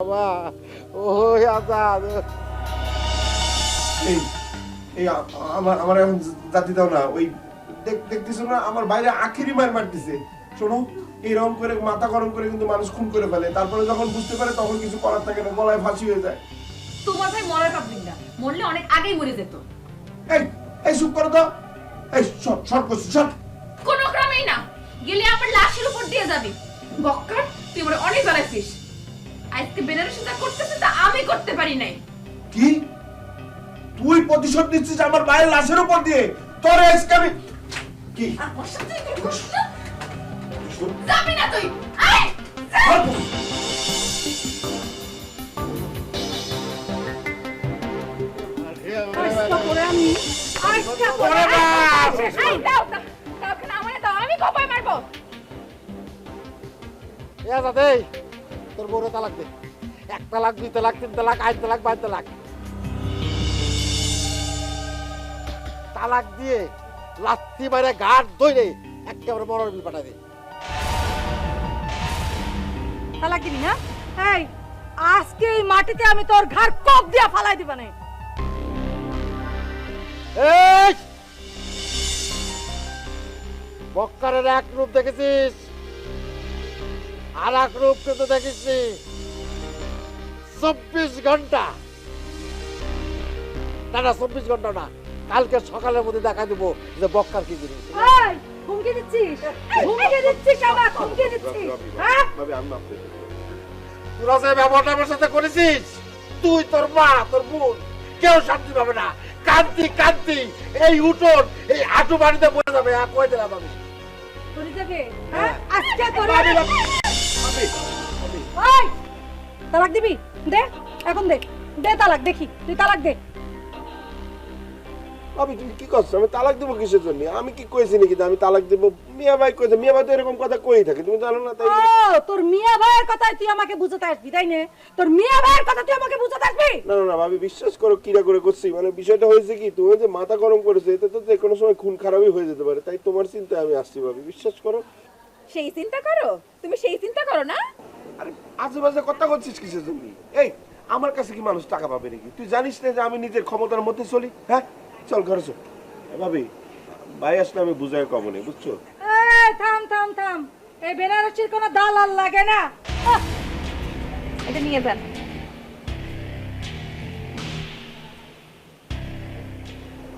বাবা ও আজাদ এই এই আমার এখন জাতি দাও না। ওই দেখতেছো না আমার বাইরে আখেরি মার মারতেছে। শোনো, এইরকম করে মাথা গরম করে কিন্তু মানুষ খুন করে ফেলে, তারপরে যখন বুঝতে পারে তখন কিছু করার থাকে না, গলায় ফাঁসি হয়ে যায়। তোমার ভাই মরার পাবলিক না, মরলে অনেক আগেই মরে যেত। এই এই চুপ করো তো। এই শর্ট করছি শর্ট। কোনো ক্রমেই না, গেলে আমার লাশের উপর দিয়ে যাবি। বক্কার, তুই মরে অনেক জ্বালাইছিস। আজকে বেনারসি যা করতেছিস তা আমি করতে পারি নাই। কি তুই প্রতিশোধ নিচ্ছিস আমার ভাইয়ের লাশের উপর দিয়ে? তোর আজকে আমি কি আমার সাথে তুই করছিস না? যাবি না তুই। আয় আজকে পরে আমি আজকে পরে আই দাও দাও কেন আমারে দাও, আমি কপায় মারবো। এ আজাদ এই তোর বউরে তালাক দে। 1 তালাক 2 তালাক 3 তালাক 8 তালাক 12 তালাক তালাক দিয়ে লাত্তি মারে ঘাট ধরে একেবারে মরার বিল পাঠা দে। তালাক দিবি না? এই আজকে এই মাটিতে আমি তোর ঘাড় কক দিয়া ফালাই দিবা না। এই বক্কারের এক রূপ দেখেছিস, আর এক রূপ কিন্তু দেখিসনি। 24 ঘন্টা না না 24 ঘন্টা না, কালকে সকালের মধ্যে দেখা দিব যে বক্কার কি জিনিস। এই হুমকি দিচ্ছিস? হুমকি দিচ্ছিস আমাকে? হুমকি দিচ্ছিস? হ্যাঁ? ভাবি আমি মাফ করে দিই। তোরা যে ব্যবহারটা আমার সাথে করেছিস, তুই তোর মা তোর বোন কেউ শান্তি পাবে না। কান্তি কান্তি এই উঠোন এই হাঁটু বাড়িতে পড়ে যাবে। কই দিলাম আমি তোরে যাবে? হ্যাঁ আজকে তোরে ভাবি এই তালাক দিবি? দে এখন দে, দে তালাক দেখি, তুই তালাক দে। ভাবি তুমি কি করছো? আমি তালাক দেবো কিসের জন্য? আমি কি কইছি নাকি যে আমি তালাক দেবো? মিয়া ভাই কইছে, মিয়া ভাই তো এরকম কথা কই থাকে, তুমি জানো না? তাই ও তোর মিয়া ভাইয়ের কথাই তুই আমাকে বুঝাতে আসবি তাই না? তোর মিয়া ভাইয়ের কথা তুই আমাকে বুঝাতে আসবি? না না না ভাবি বিশ্বাস করো, কিরা করে করছি। মানে বিষয়টা হয়েছে কি, তুমি যে মাথা গরম করেছো এতে তো যে কোনো সময় খুন খারাপই হয়ে যেতে পারে, তাই তোমার চিন্তায় আমি আসছি ভাবি, বিশ্বাস করো। সেই চিন্তা করো? তুমি সেই চিন্তা করো না? আরে আজেবাজে কথা বলছিস কিসের জন্য? এই আমার কাছে কি মানুষ টাকা পাবে নাকি? তুই জানিস না যে আমি নিজের ক্ষমতার মধ্যে চলি? হ্যাঁ চল ঘরে চল। ভাবি ভাই আসলে আমি বুঝাই কম নেই, বুঝছো? এই থাম থাম থাম, এই বেনারসির কোনো দালাল লাগে না। আহ, এটা নিয়ে যান।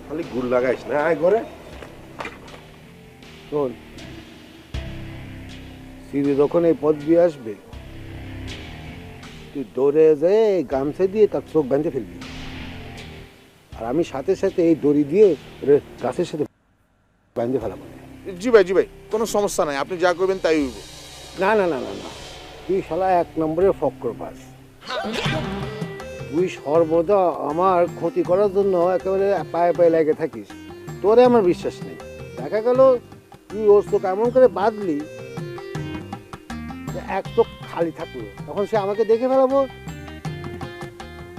খালি গুড় লাগাইস না, আয় ঘরে। শোন, সিঁড়ি যখন এই পথ দিয়ে আসবে তুই দৌড়ে যেয়ে গামছা দিয়ে তার চোখ বাঁধতে ফেলবি, আর আমি সাথে সাথে এই দড়ি দিয়ে ওরে গাছের সাথে বাঁধতে ফেলাবো। জি ভাই কোনো সমস্যা নাই, আপনি যা করবেন তাই হইব। না না না না না, তুই শালা 1 নম্বরের ফক্কর পাস। তুই সর্বদা আমার ক্ষতি করার জন্য একেবারে পায়ে পায়ে লেগে থাকিস। তোরে আমার বিশ্বাস নেই। দেখা গেল তুই ওর চোখ এমন করে বাঁধলি যে এক চোখ খালি থাকলো, তখন সে আমাকে দেখে ফেলাবো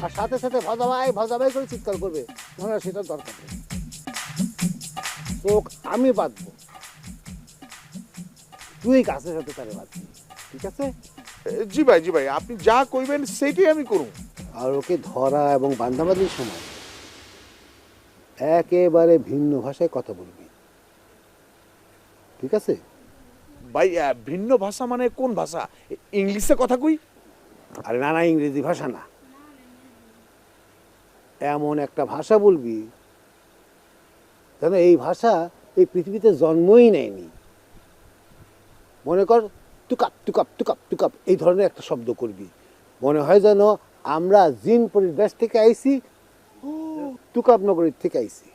আর সাথে সাথে ভজাবাই করে চিৎকার করবে। মনে হয় সেটা দরকার নেই। চোখ আমি বাঁধবো, তুই গাছের সাথে তারে বাঁধবি, ঠিক আছে? জি ভাই আপনি যা কইবেন সেটাই আমি করব। আর ওকে ধরা এবং বান্ধাবান্ধির সময় একেবারে ভিন্ন ভাষায় কথা বলবি, ঠিক আছে? ভাই ভিন্ন ভাষা মানে কোন ভাষা? ইংলিশে কথা কই? আরে না না, ইংরেজি ভাষা না, এমন একটা ভাষা বলবি যেন এই ভাষা এই পৃথিবীতে জন্মই নেয়নি। মনে কর টুকাপ টুকাপ টুকাপ টুকাপ এই ধরনের একটা শব্দ করবি, মনে হয় যেন আমরা জিনপুরের দেশ থেকে আইছি, টুকাপ নগরীর থেকে আইছি।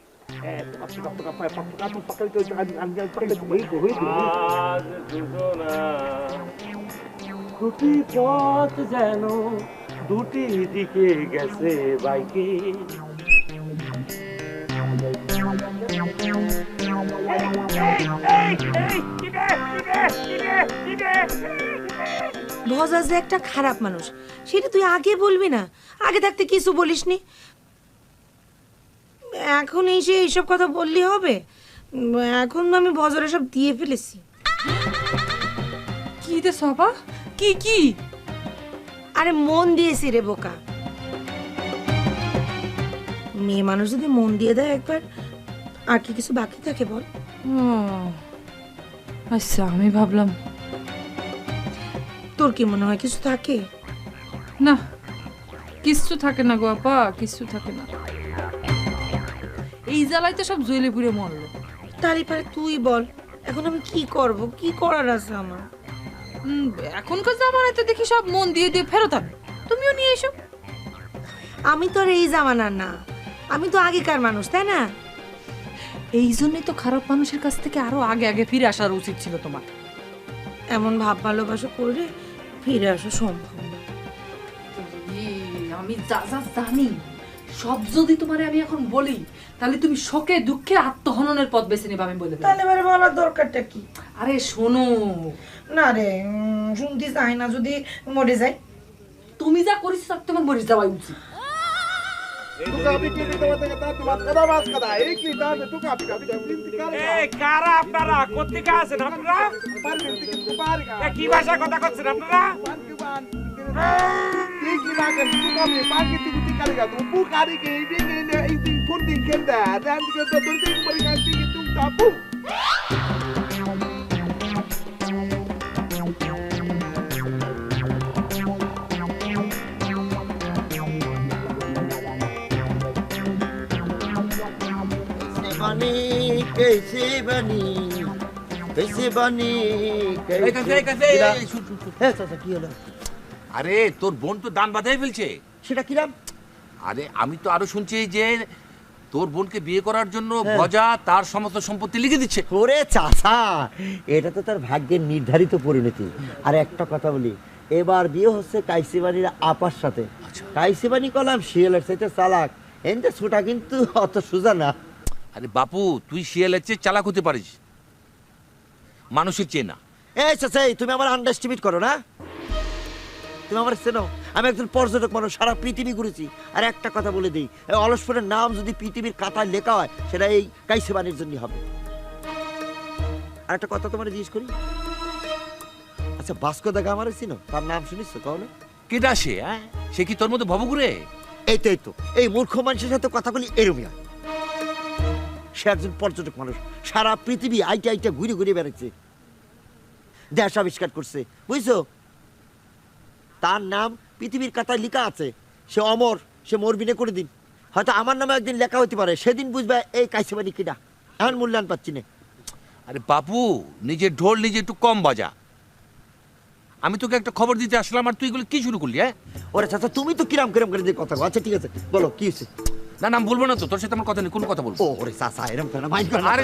দুটি পথ যেন দুটি দিকে গেছে বাইকে। ভজা যে একটা খারাপ মানুষ, সেটা তুই আগে বলবি না? আগে থাকতে কিছু বলিসনি, এখন এসে এইসব কথা বললি হবে? এখন আমি ভজরে সব দিয়ে ফেলেছি। কি দে সবা? কি কি? আরে মন দিয়েছি রে বোকা। মেয়ে মানুষ যদি মন দিয়ে দেয় একবার, আর কি কিছু বাকি থাকে বল? আচ্ছা, আমি ভাবলাম তোর কি মনে হয় কিছু থাকে? না, কিচ্ছু থাকে না গো আপা, কিচ্ছু থাকে না। এই জ্বালায় তো সব জ্বলে পুড়ে মরলো। তারই পারে তুই বল, এখন আমি কি করব? কি করার আছে আমার? এখনকার জামানায় তো দেখি সব মন দিয়ে দিয়ে ফেরত আনে। তুমিও নিয়ে এসো। আমি তো আর এই জামানার না, আমি তো আগেকার মানুষ, তাই না? এই জন্যই তো খারাপ মানুষের কাছ থেকে আরো আগে আগে ফিরে আসার উচিত ছিল তোমার। এমন ভাব ভালোবাসা করলে ফিরে আসা সম্ভব না। আমি যা যা জানি সব যদি তোমারে আমি এখন বলি, তাহলে তুমি শোকে দুঃখে আত্মহননের পথ বেছে নেবে, আমি বলে দিলাম। তাহলে এবারে বলার দরকারটা কি? আরে শোনো না রে, শুনতে চাই না, যদি মরে যাই। তুমি যা করিস তার তোমার মরে যাওয়া উচিত। কারা আপনারা? কোথেকে আছেন আপনারা? কি ভাষায় কথা করছেন আপনারা? আরে তোর বোন তো দান বাঁধাই ফেলছে। সেটা কিরাম? আরে আমি তো আরো শুনছি যে তোর বোনকে বিয়ে করার জন্য ভজা তার সমস্ত সম্পত্তি লিখে দিচ্ছে। ওরে চাচা, এটা তো তার ভাগ্যের নির্ধারিত পরিণতি। আর একটা কথা বলি, এবার বিয়ে হচ্ছে কাইসিবানির আপার সাথে। কাইসিবানি কলাম শিয়ালের সাথে চালাক, এনতে ছোটা কিন্তু অত সোজা না। আরে বাপু, তুই শিয়ালের চেয়ে চালাক হতে পারিস, মানুষের চেয়ে না। এই চাচা, তুমি আমার আন্ডারস্টিমেট করো না। তুমি আমার চেনো, আমি একজন পর্যটক মানুষ, সারা পৃথিবী ঘুরেছি। আর একটা কথা বলে দিই, অলসপুরের নাম যদি পৃথিবীর কাঁথায় লেখা হয়, সেটা এই কাইসিবানির জন্য হবে। আর একটা কথা তোমার জিজ্ঞেস করি, আচ্ছা বাস্কো দা গামারে চিনো? তার নাম শুনিস কও না? কেটা সে? হ্যাঁ, সে কি তোর মতো ভবঘুরে? এই তো এই মূর্খ মানুষের সাথে কথা বলি এরকমই হয়। সে একজন পর্যটক মানুষ, সারা পৃথিবী আইটা আইটা ঘুরে ঘুরে বেড়াচ্ছে, দেশ আবিষ্কার করছে, বুঝছো? তার নাম পৃথিবীর কাতায় লেখা আছে। সে অমর, সে মরবিনে করে দিন। হয়তো আমার নামে একদিন লেখা হতে পারে, সেদিন বুঝবে এই কাইসিবানি কিনা। এখন মূল্যায়ন পাচ্ছি না। আরে বাপু, নিজের ঢোল নিজে একটু কম বাজা। আমি তোকে একটা খবর দিতে আসলাম আর তুই এগুলো কি শুরু করলি? হ্যাঁ ওরে চাচা, তুমি তো কিরাম কিরাম করে যে কথা বলো। আচ্ছা ঠিক আছে, বলো কি হয়েছে? না না, বলবো না তো, তোর সাথে আমার কথা নেই, কোনো কথা বলবো। ওরে চাচা, এরকম কেন? মাইন্ড করো না। আরে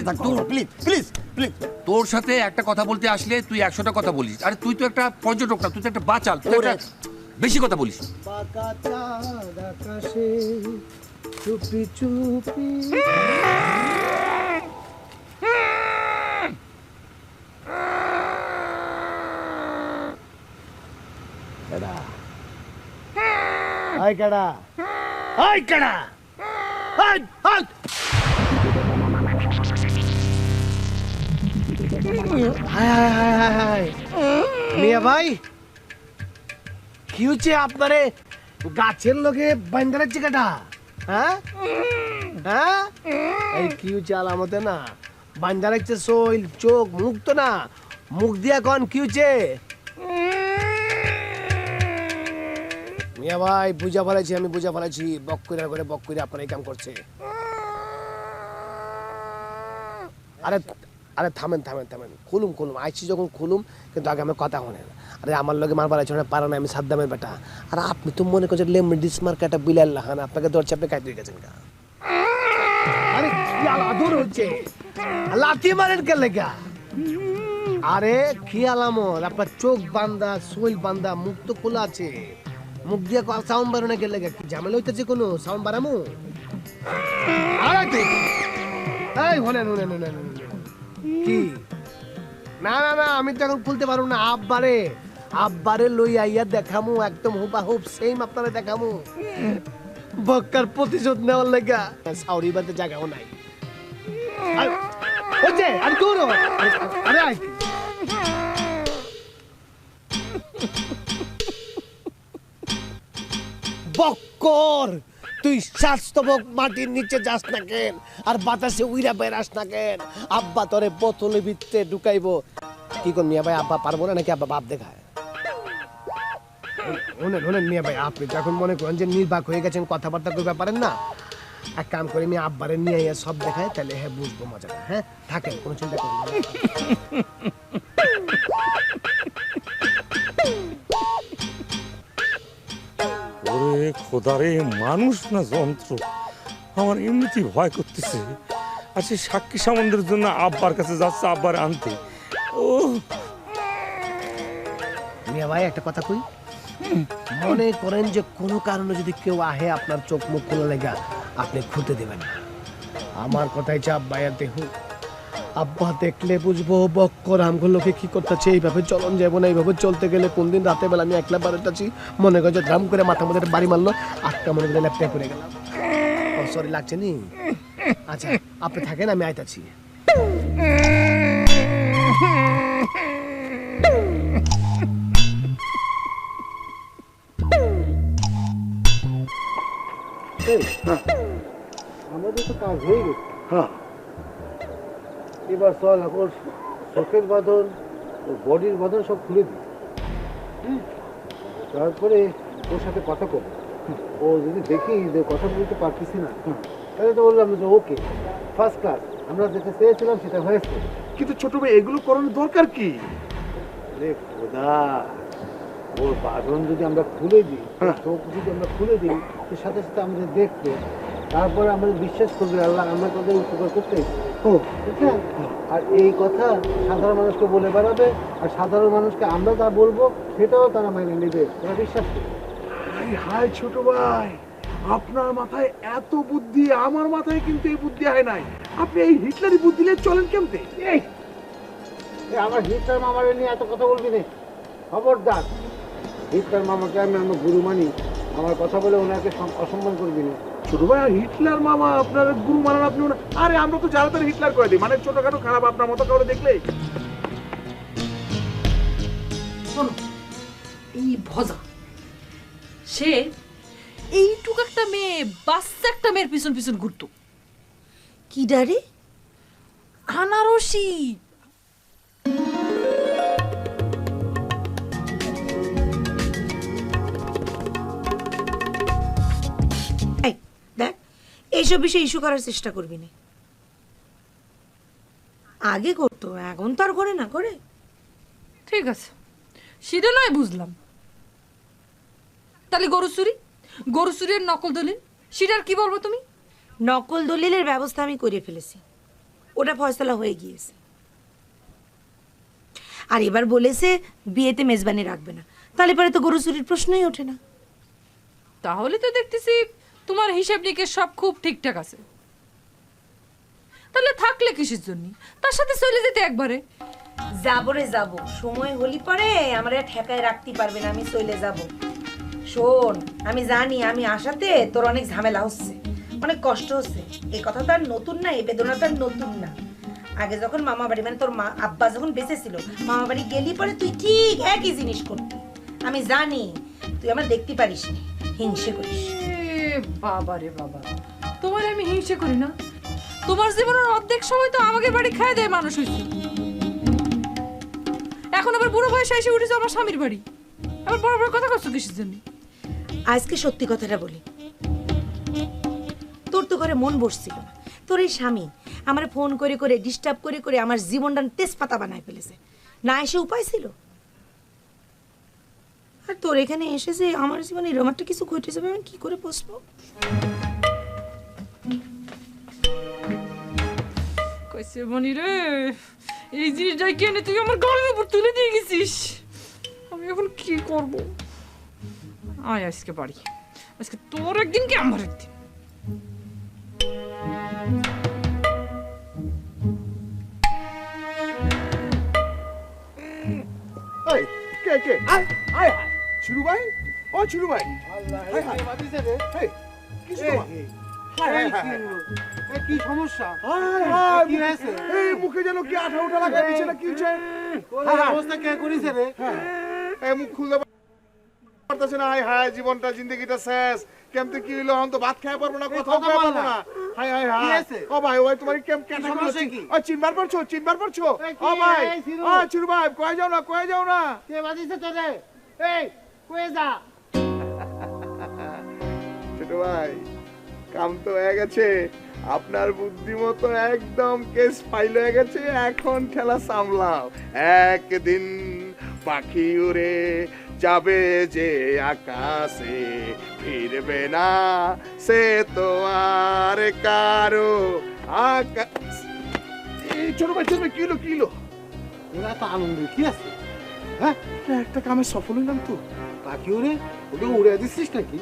প্লিজ প্লিজ প্লিজ। তোর সাথে একটা কথা বলতে আসলে তুই 100টা কথা বলিস। আরে তুই তো একটা পর্যটক না, তুই তো একটা বাচাল, তুই একটা বেশি কথা বলিস। চুপি চুপি আই কাড়া, আই কাড়া, আই আই। মিয়া ভাই, কি হচ্ছে আপনারে গাছের লোকে বাইন্দা রাখছে কাটা? হ্যাঁ হ্যাঁ, এই কি হচ্ছে আলামতে না বাইন্দা রাখছে? শৈল চোখ মুখ তো না, মুখ দিয়া কন কি হচ্ছে? মিয়া ভাই বুঝা ফেলাইছি, আমি বুঝা ফেলাইছি। বক্কইরা করে বক্কইরা আপনার এই কাম করছে। আরে আরে থামেন থামেন থামেন, খুলুম খুলুম, আইছি যখন খুলুম, কিন্তু আগে আমার কথা শোনেন। আরে আমার লগে মারবার আছে পারা না, আমি সাদ্দামের বেটা। আর আপনি তো মনে করছেন লেমডিস মার্কাটা বিলাল লাহান, আপনাকে দরজা আপনি কাইতে গেছেন গা। আরে কি আলাদুর হচ্ছে, লাথি মারেন কে লেগা? আরে কি আলামত, আপনার চোখ বান্দা, শৈল বান্দা, মুখ তো খোলা আছে। মুখ দিয়ে সাউন্ড বাড়ানো কে লেগা? কি ঝামেলা হইতেছে কোনো? সাউন্ড বাড়ামু? এই হলেন হলেন হলেন কি? না না না, আমি তো এখন খুলতে পারবো না। আব্বারে আব্বারে লই আইয়া দেখামু, একদম হুবাহুব সেম আপনারে দেখামু। বক্কার প্রতিশোধ নেওয়ার লাগা সাউরি বাদে জায়গাও নাই। ওকে আর দূর আরে আই বক্কর তুই স্বাস্থ্যবক মাটির নিচে যাস না কেন আর বাতাসে উইরা বেরাস না কেন? আব্বা তোরে বোতলে ভিতরে ঢুকাইবো। কি কর মিয়া ভাই, আব্বা পারবো না নাকি আব্বা বাপ দেখায়? শোনেন মিয়া ভাই, আপনি যখন মনে করেন যে নির্বাক হয়ে গেছেন, কথাবার্তা কইবা পারেন না, এক কাম করে আমি আব্বারে নিয়ে আইয়া সব দেখায়, তাহলে হ্যাঁ বুঝবো মজাটা। হ্যাঁ থাকেন, কোনো চিন্তা করবেন না। ওরে খোদারে, মানুষ না যন্ত্র, আমার এমনিতেই ভয় করতেছে। আচ্ছা, সাক্ষী সামন্তের জন্য আব্বার কাছে যাচ্ছে, আব্বার আনতে। ও মিয়া ভাই একটা কথা কই, মনে করেন যে কোনো কারণে যদি কেউ আহে আপনার চোখ মুখ খোলা লেগা, আপনি খুঁতে দেবেন না। আমার কথাই চাপ ভাইয়া দেখুন, আব্বা দেখলে বুঝবো বক্কর আমগুলোকে কি করতেছে। এইভাবে চলন যাবো না, এইভাবে চলতে গেলে কোন দিন রাতে বেলা আমি একলা বাড়িতেছি, মনে করে যে ড্রাম করে মাথা মধ্যে বাড়ি মারলো, আটকা মনে করে ল্যাপটপ করে গেলাম। ও সরি, লাগছে নি? আচ্ছা আপনি থাকেন, আমি আইতাছি। আমাদের তো কাজ হয়ে গেছে। হ্যাঁ, এবার চল এখন চোখের বাঁধন, বডির বাঁধন সব খুলে দিই। তারপরে ওর সাথে কথা করবো। ও যদি দেখি যে কথা বলতে পারতেছি না, তাহলে তো বললাম যে ওকে ফার্স্ট ক্লাস, আমরা যেটা চেয়েছিলাম সেটা হয়েছে। কিন্তু ছোট ভাই, এগুলো করানোর দরকার কি? রে খোদা, ওর বাঁধন যদি আমরা খুলে দিই, চোখ যদি আমরা খুলে দিই, সে সাথে সাথে আমাদের দেখবে, তারপরে আমাদের বিশ্বাস করবে আল্লাহ আমরা তাদের উপকার করতে। বুঝছেন? আর এই কথা সাধারণ মানুষকে বলে বেড়াবে, আর সাধারণ মানুষকে আমরা যা বলবো সেটাও তারা মেনে নেবে, তারা বিশ্বাস করবে। হাই ছোট ভাই, আপনার মাথায় এত বুদ্ধি, আমার মাথায় কিন্তু এই বুদ্ধি হয় নাই। আপনি এই হিটলারি বুদ্ধি নিয়ে চলেন কেমতে? এই আমার হিটলার মামারে নিয়ে এত কথা বলবি না, খবরদার। হিটলার মামাকে আমি আমার গুরু মানি, আমার কথা বলে ওনাকে অসম্মান করবি না। ছোট ভাই, হিটলার মামা আপনার গুরু মানান, আপনি আরে আমরা তো যারা তারা হিটলার করে দিই, মানে ছোটখাটো খারাপ আপনার মতো কাউরে দেখলেই। শোনো, এই ভজা সে এইটুক একটা মেয়ে, বাচ্চা একটা মেয়ের পিছন পিছন ঘুরতো। কি ডারে? আনারসি। দেখ, এইসব বিষয়ে ইস্যু করার চেষ্টা করবি না। আগে করতো, এখন তো আর করে না। করে ঠিক আছে, সেটা নয় বুঝলাম। তাহলে গরু চুরির নকল দলিল, সেটার কি বলবো তুমি? নকল দলিলের ব্যবস্থা আমি করে ফেলেছি, ওটা ফয়সালা হয়ে গিয়েছে। আর এবার বলেছে বিয়েতে মেজবানি রাখবে না, তাহলে পরে তো গরু চুরির প্রশ্নই ওঠে না। তাহলে তো দেখতেছি তোমার হিসাব নিকেশ সব খুব ঠিকঠাক আছে। তাহলে থাকলে কিসের জন্য? তার সাথে চলে যেতে একবারে। যাবো রে যাবো, সময় হলি পরে আমার ঠেকায় রাখতে পারবে না, আমি চলে যাব। শোন, আমি জানি আমি আসাতে তোর অনেক ঝামেলা হচ্ছে, অনেক কষ্ট হচ্ছে। এই কথা তো আর নতুন না, এই বেদনা তো আর নতুন না। আগে যখন মামা বাড়ি, মানে তোর মা আব্বা যখন বেঁচে ছিল, মামা বাড়ি গেলি পরে তুই ঠিক একই জিনিস করতি। আমি জানি তুই আমার দেখতে পারিস না, হিংসে করিস। বাবা রে বাবা, তোমার আমি হিংসে করি না? তোমার জীবনের অর্ধেক সময় তো আমাকে বাড়ি খায় দেয় মানুষ হয়েছে, এখন আবার বুড়ো বয়সে এসে উঠেছে আমার স্বামীর বাড়ি, আবার বড় বড় কথা করছো কিসের জন্য? আজকে সত্যি কথাটা বলি, তোর তো ঘরে মন বসছিল না। তোর এই স্বামী আমার ফোন করে করে ডিস্টার্ব করে করে আমার জীবনটা তেজপাতা বানায় ফেলেছে, না এসে উপায় ছিল? আর তোর এখানে এসেছে আমার জীবনে এরকম একটা কিছু ঘটে যাবে, আমি কি করে বসবো? কইছে মনি রে, এই জিনিসটা কেন তুই আমার গালের উপর তুলে দিয়ে গেছিস, আমি এখন কি করব? আয় আজকে বাড়ি, আজকে তোর একদিন কি আমার একদিন। কে কে? আয় আয় আয়, চুরু ভাই, ও চুরু ভাই, হাই হাই বাতিছে রে। হেই, কিছু না। হাই হাই হাই, কি সমস্যা? হাই হাই, কি হয়েছে? এই মুখে যেন কি আঠা উঠা লাগা দিছে না, কি হচ্ছে? অবস্থা কে করিছে রে? এই মুখ খুলতে পারতেছি না। হাই হাই, জীবনটা জিন্দগিটা শেষ। কেমতে কি হইলো? এখন তো ভাত খাইতে পারবো না, কোথাও খাইতে পারবো না। হাই হাই হাই, ও ভাই ওই তোমার কেম সমস্যা কি? ও চিনবার পারছো? ও ভাই, ও চিরু ভাই, কই যাও না কে বাজিছে তোরে? এই কই যা? ছোট ভাই, কাম তো হয়ে গেছে। আপনার বুদ্ধিমতো একদম কেস ফাইল হয়ে গেছে। এখন খেলা সামলাও। একদিন পাখি উড়ে যাবে যে আকাশে, ফিরবে না সে তো আর কারো আকাশ। এই ছোট ভাই কিলো ওরা তো আনন্দ কি আছে? হ্যাঁ, একটা কামে সফল হইলাম তো। পাখি উড়ে ওকে উড়ে দিছিস নাকি?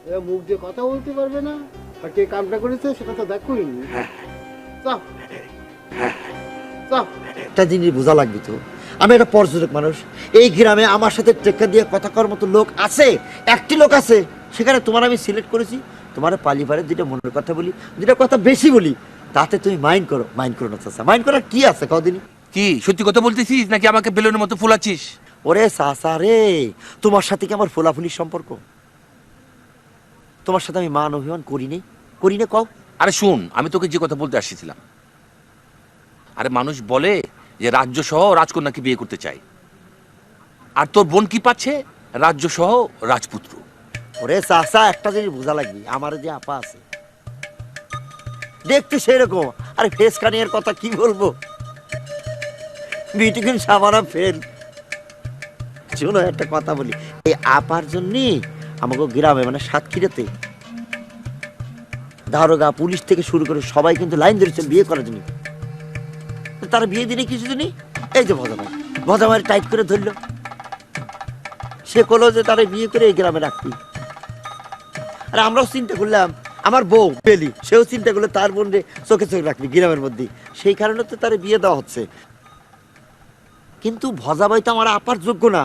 এরা মুখ দিয়ে কথা বলতে পারবে না, আর কে কামটা করেছে সেটা তো দেখোই নি। চল চল, একটা জিনিস বোঝা লাগবে তো, আমি একটা পর্যটক মানুষ। এই গ্রামে আমার সাথে টেক্কা দিয়ে কথা করার মতো লোক আছে, একটি লোক আছে। সেখানে তোমার আমি সিলেক্ট করেছি। তোমার পালিবারে দুইটা মনের কথা বলি, দুইটা কথা বেশি বলি, তাতে তুমি মাইন্ড করো না চাচা। মাইন্ড করার কি আছে কদিনই? কি সত্যি কথা বলতেছিস নাকি আমাকে বেলুনের মতো ফুলাচ্ছিস? ওরে চাচা রে, তোমার সাথে কি আমার ফোলাফুলির সম্পর্ক? তোমার সাথে আমি মান অভিমান করি না কও? আরে শুন, আমি তোকে যে কথা বলতে আসছিলাম, আরে মানুষ বলে যে রাজ্য সহ রাজকন্যাকে বিয়ে করতে চাই, আর তোর বোন কি পাচ্ছে? রাজ্য সহ রাজপুত্র। ওরে চাচা, একটা জিনিস বোঝা লাগবে, আমার যে আপা আছে দেখতে সেরকম, আরে ফেস কানিয়ার কথা কি বলবো, বিউটিফুল সামানা ফেল। শোনো একটা কথা বলি, এই আপার জন্যই আমাকে গ্রামে মানে সাতক্ষীরাতে দারোগা পুলিশ থেকে শুরু করে সবাই কিন্তু লাইন ধরেছে বিয়ে করার জন্য। তারা বিয়ে দিনে কিছু দিনই এই যে ভজামারি টাইট করে ধরলো। সে করলো যে তারা বিয়ে করে এই গ্রামে রাখবি। আর আমরাও চিন্তা করলাম, আমার বউ বেলি সেও চিন্তা করলো তার বোনরে চোখে রাখবি গ্রামের মধ্যে, সেই কারণে তো তার বিয়ে দেওয়া হচ্ছে। কিন্তু ভজাবাই তো আমার আপার যোগ্য না,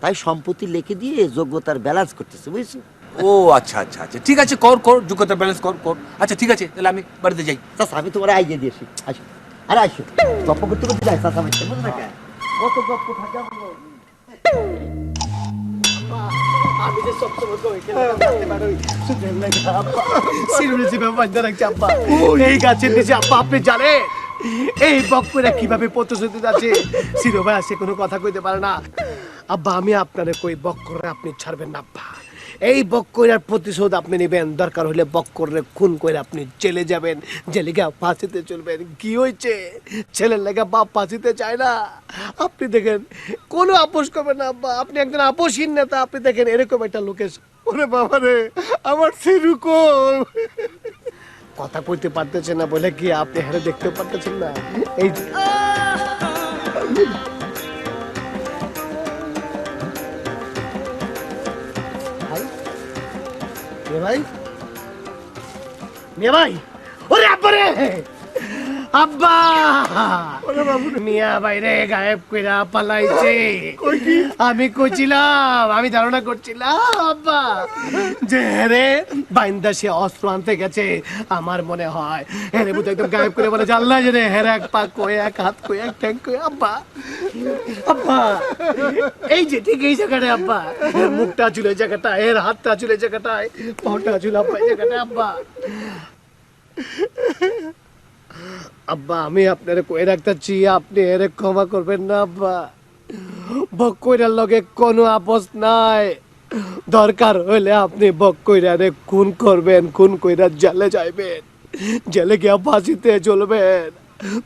তাই সম্পত্তি লিখে দিয়ে যোগ্যতার ব্যালেন্স করতেছে, বুঝছো? ও আচ্ছা, ঠিক আছে, কর যোগ্যতা ব্যালেন্স কর। আচ্ছা ঠিক আছে, তাহলে আমি বাড়িতে যাই। চাচা আমি তোমার আইডিয়া দিয়েছি, আসো। আরে আসো, গপ্প করতে যাই চাচা, বুঝো না কেন কত গপ্প থাকে আমার। আমি যে সবসময় কই সিরুলেছি বাবা রাখছি আব্বা, এই গাছের নিচে আব্বা আপনি জানেন এই বক্করা কিভাবে প্রতিশোধ যাচ্ছে? সিরো ভাই আসে কোনো কথা কইতে পারে না। আব্বা আমি আপনারে কই, বক্করে আপনি ছাড়বেন না আব্বা। এই বক্করার প্রতিশোধ আপনি নেবেন, দরকার হলে বক্করে খুন করে আপনি জেলে যাবেন, জেলে গিয়ে ফাঁসিতে চলবেন। কি হয়েছে? ছেলের লেগে বাপ ফাঁসিতে চায় না। আপনি দেখেন কোনো আপোষ করবেন না আব্বা, আপনি একজন আপোষহীন নেতা। আপনি দেখেন এরকম একটা লোকের, ওরে বাবা রে আমার সিরুকো কথা কইতে পারতেছে না বলে কি আপনি হারে দেখতে পারতেছেন না? এই ভাই মিয়া ভাই, ওরে আব্বা রে, আব্বা ওরে বাবু মিয়া ভাই রে গায়েব কইরা পালাইছে। আমি কইছিলাম, আমি ধারণা করছিলাম আব্বা যে রে বাইন্দা সে অস্ত্র আনতে গেছে। আমার মনে হয় হেরে বুঝে একদম গায়েব করে বলে জানলা যে রে হেরে এক পা কই, এক হাত কই, এক ট্যাঙ্ক কই। আব্বা আব্বা এই যে ঠিক এই জায়গাটায় আব্বা, এর মুখটা ঝুলে জায়গাটায়, এর হাতটা ঝুলে জায়গাটায়, পাটা ঝুলে আব্বা এই জায়গাটায়। আব্বা আব্বা আমি আপনারে কই রাখতেছি, আপনি এরে ক্ষমা করবেন না আব্বা। বক্কইরার লগে কোনো আপোষ নাই, দরকার হইলে আপনি বক্কইরারে খুন করবেন, খুন কইরা জেলে যাইবেন, জেলে গিয়া ফাঁসিতে চলবেন।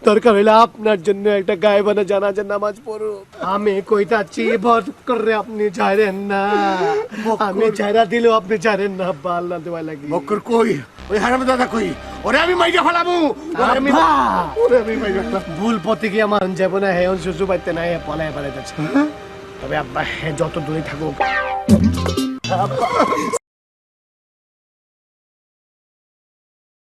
দরকার হইলে আপনার জন্য একটা গায়েবানা জানাজার নামাজ পড়ুক। আমি কইতাছি বক্করে আপনি ছাড়েন না, আমি ছাড়া দিলেও আপনি ছাড়েন না আব্বা, আল্লাহ দেওয়া লাগি। বক্কর কই? ওই হারামি দাদা কই? ওরে আমি মাইরা ফেলামু। ভুল পথে গিয়ে আমার যাব না, হে শ্বশুর বাড়িতে নাই পলায় পালাইতেছে। তবে আব্বা হে যত দূরে থাকুক